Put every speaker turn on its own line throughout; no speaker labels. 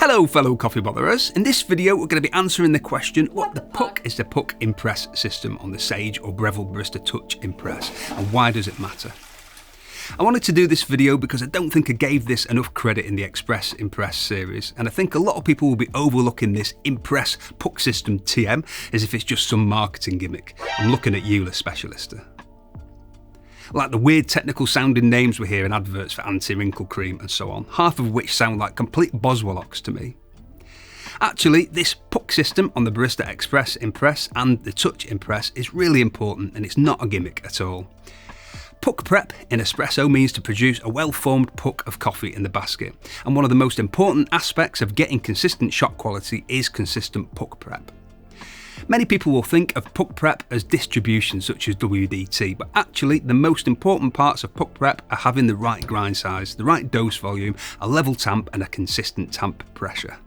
Hello fellow coffee botherers, in this video we're going to be answering the question what the puck is the Puck Impress system on the Sage or Breville Barista Touch Impress and why does it matter? I wanted to do this video because I don't think I gave this enough credit in the Impres Impress series, and I think a lot of people will be overlooking this Impres Puck system TM as if it's just some marketing gimmick. I'm looking at you, La Specialista. Like the weird technical sounding names we hear in adverts for anti-wrinkle cream and so on, half of which sound like complete boswellocks to me. Actually, this puck system on the Barista Express Impress and the Touch Impress is really important and it's not a gimmick at all. Puck prep in espresso means to produce a well-formed puck of coffee in the basket, and one of the most important aspects of getting consistent shot quality is consistent puck prep. Many people will think of puck prep as distribution such as WDT, but actually the most important parts of puck prep are having the right grind size, the right dose volume, a level tamp and a consistent tamp pressure.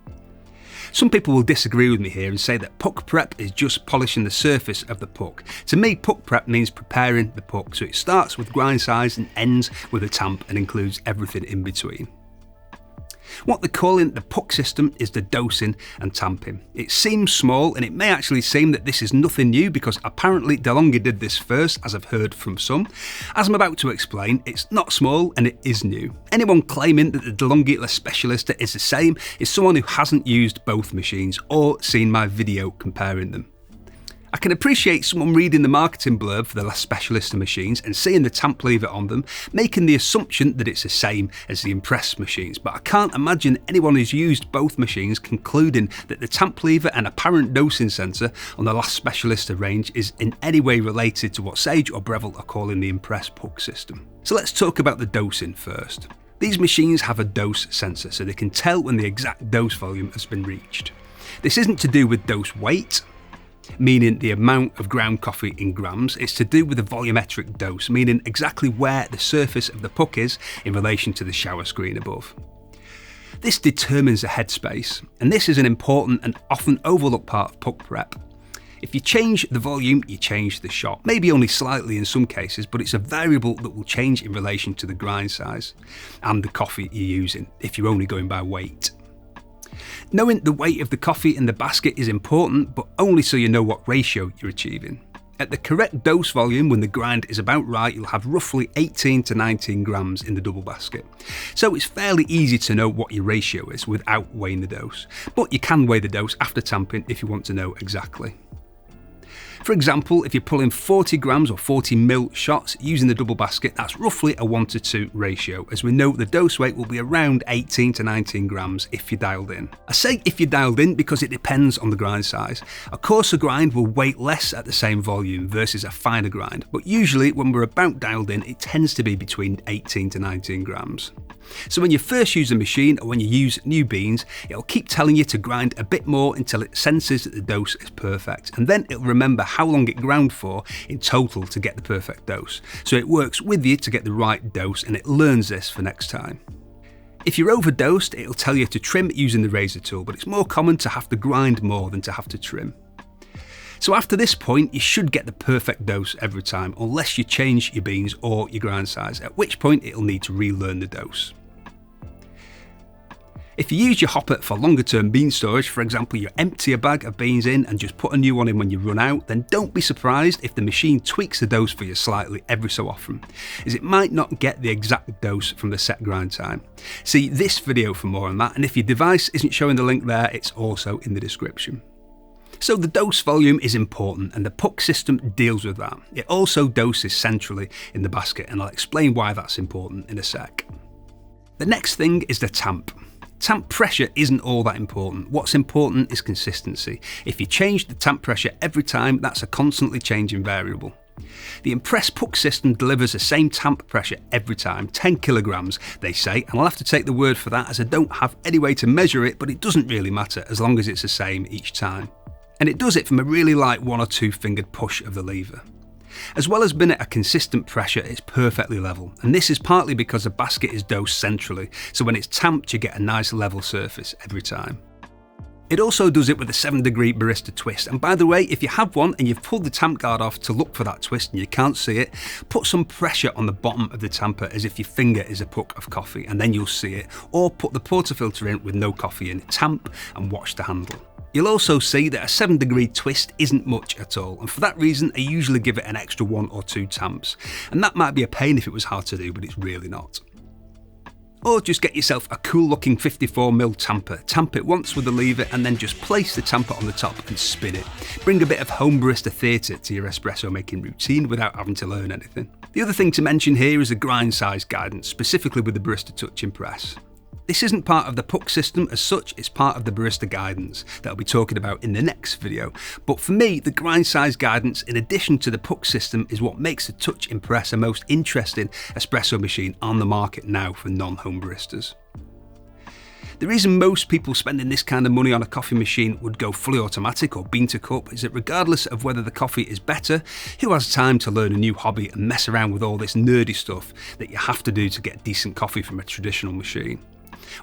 Some people will disagree with me here and say that puck prep is just polishing the surface of the puck. To me, puck prep means preparing the puck, so it starts with grind size and ends with a tamp and includes everything in between. What they're calling the puck system is the dosing and tamping. It seems small and it may actually seem that this is nothing new because apparently DeLonghi did this first, as I've heard from some. As I'm about to explain, it's not small and it is new. Anyone claiming that the DeLonghi La Specialista is the same is someone who hasn't used both machines or seen my video comparing them. I can appreciate someone reading the marketing blurb for the La Specialista machines and seeing the tamp lever on them, making the assumption that it's the same as the Impres machines, but I can't imagine anyone who's used both machines concluding that the tamp lever and apparent dosing sensor on the La Specialista range is in any way related to what Sage or Breville are calling the Impres Puck system. So let's talk about the dosing first. These machines have a dose sensor, so they can tell when the exact dose volume has been reached. This isn't to do with dose weight, meaning the amount of ground coffee in grams. It's to do with the volumetric dose, meaning exactly where the surface of the puck is in relation to the shower screen above. This determines the headspace, and this is an important and often overlooked part of puck prep. If you change the volume, you change the shot, maybe only slightly in some cases, but it's a variable that will change in relation to the grind size and the coffee you're using if you're only going by weight. Knowing the weight of the coffee in the basket is important, but only so you know what ratio you're achieving. At the correct dose volume, when the grind is about right, you'll have roughly 18 to 19 grams in the double basket. So it's fairly easy to know what your ratio is without weighing the dose, but you can weigh the dose after tamping if you want to know exactly. For example, if you're pulling 40 grams or 40 ml shots using the double basket, that's roughly a 1:2 ratio, as we know the dose weight will be around 18 to 19 grams if you're dialed in. I say if you're dialed in because it depends on the grind size. A coarser grind will weight less at the same volume versus a finer grind, but usually when we're about dialed in, it tends to be between 18 to 19 grams. So when you first use a machine or when you use new beans, it'll keep telling you to grind a bit more until it senses that the dose is perfect, and then it'll remember how long it ground for in total to get the perfect dose. So it works with you to get the right dose and it learns this for next time. If you're overdosed, it'll tell you to trim using the razor tool, but it's more common to have to grind more than to have to trim. So after this point, you should get the perfect dose every time, unless you change your beans or your grind size, at which point it'll need to relearn the dose. If you use your hopper for longer term bean storage, for example you empty a bag of beans in and just put a new one in when you run out, then don't be surprised if the machine tweaks the dose for you slightly every so often, as it might not get the exact dose from the set grind time. See this video for more on that, and if your device isn't showing the link there, it's also in the description. So the dose volume is important and the puck system deals with that. It also doses centrally in the basket, and I'll explain why that's important in a sec. The next thing is the tamp. Tamp pressure isn't all that important. What's important is consistency. If you change the tamp pressure every time, that's a constantly changing variable. The Impres Puck system delivers the same tamp pressure every time, 10 kilograms, they say, and I'll have to take the word for that as I don't have any way to measure it, but it doesn't really matter as long as it's the same each time. And it does it from a really light 1 or 2 fingered push of the lever. As well as being at a consistent pressure, it's perfectly level, and this is partly because the basket is dosed centrally, so when it's tamped you get a nice level surface every time. It also does it with a 7-degree barista twist, and by the way, if you have one and you've pulled the tamp guard off to look for that twist and you can't see it, put some pressure on the bottom of the tamper as if your finger is a puck of coffee, and then you'll see it, or put the portafilter in with no coffee in it, tamp and watch the handle. You'll also see that a 7-degree twist isn't much at all, and for that reason I usually give it an extra 1 or 2 tamps, and that might be a pain if it was hard to do, but it's really not. Or just get yourself a cool looking 54mm tamper, tamp it once with a lever and then just place the tamper on the top and spin it. Bring a bit of home barista theatre to your espresso making routine without having to learn anything. The other thing to mention here is the grind size guidance, specifically with the Barista Touch Impress. This isn't part of the Puck system as such, it's part of the barista guidance that I'll be talking about in the next video. But for me, the grind size guidance in addition to the Puck system is what makes the Touch Impress a most interesting espresso machine on the market now for non-home baristas. The reason most people spending this kind of money on a coffee machine would go fully automatic or bean to cup is that regardless of whether the coffee is better, who has time to learn a new hobby and mess around with all this nerdy stuff that you have to do to get decent coffee from a traditional machine?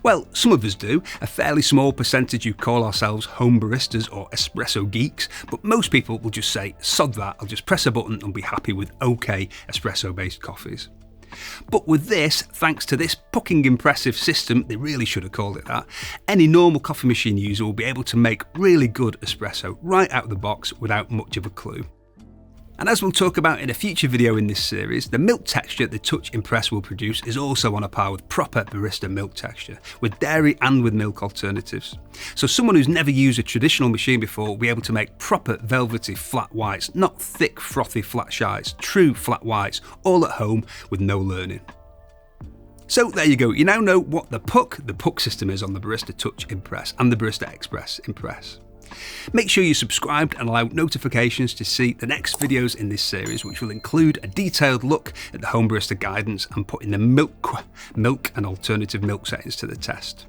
Well, some of us do, a fairly small percentage who call ourselves home baristas or espresso geeks, but most people will just say, sod that, I'll just press a button and be happy with okay espresso based coffees. But with this, thanks to this fucking impressive system, they really should have called it that, any normal coffee machine user will be able to make really good espresso right out of the box without much of a clue. And as we'll talk about in a future video in this series, the milk texture the Touch Impress will produce is also on a par with proper barista milk texture, with dairy and with milk alternatives. So someone who's never used a traditional machine before will be able to make proper velvety flat whites, not thick frothy flat shites, true flat whites, all at home with no learning. So there you go, you now know what the Puck system is on the Barista Touch Impress and the Barista Express Impress. Make sure you're subscribed and allow notifications to see the next videos in this series, which will include a detailed look at the home barista guidance and putting the milk and alternative milk settings to the test.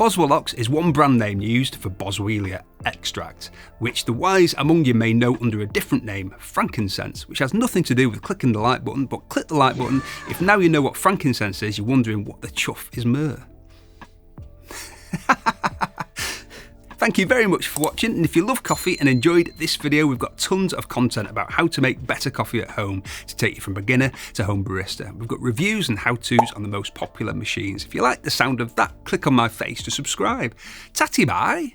Boswellox is one brand name used for Boswellia extract, which the wise among you may know under a different name, frankincense, which has nothing to do with clicking the like button, but click the like button if now you know what frankincense is, you're wondering what the chuff is myrrh. Thank you very much for watching, and if you love coffee and enjoyed this video, we've got tons of content about how to make better coffee at home to take you from beginner to home barista. We've got reviews and how-tos on the most popular machines. If you like the sound of that, click on my face to subscribe. Tatty bye!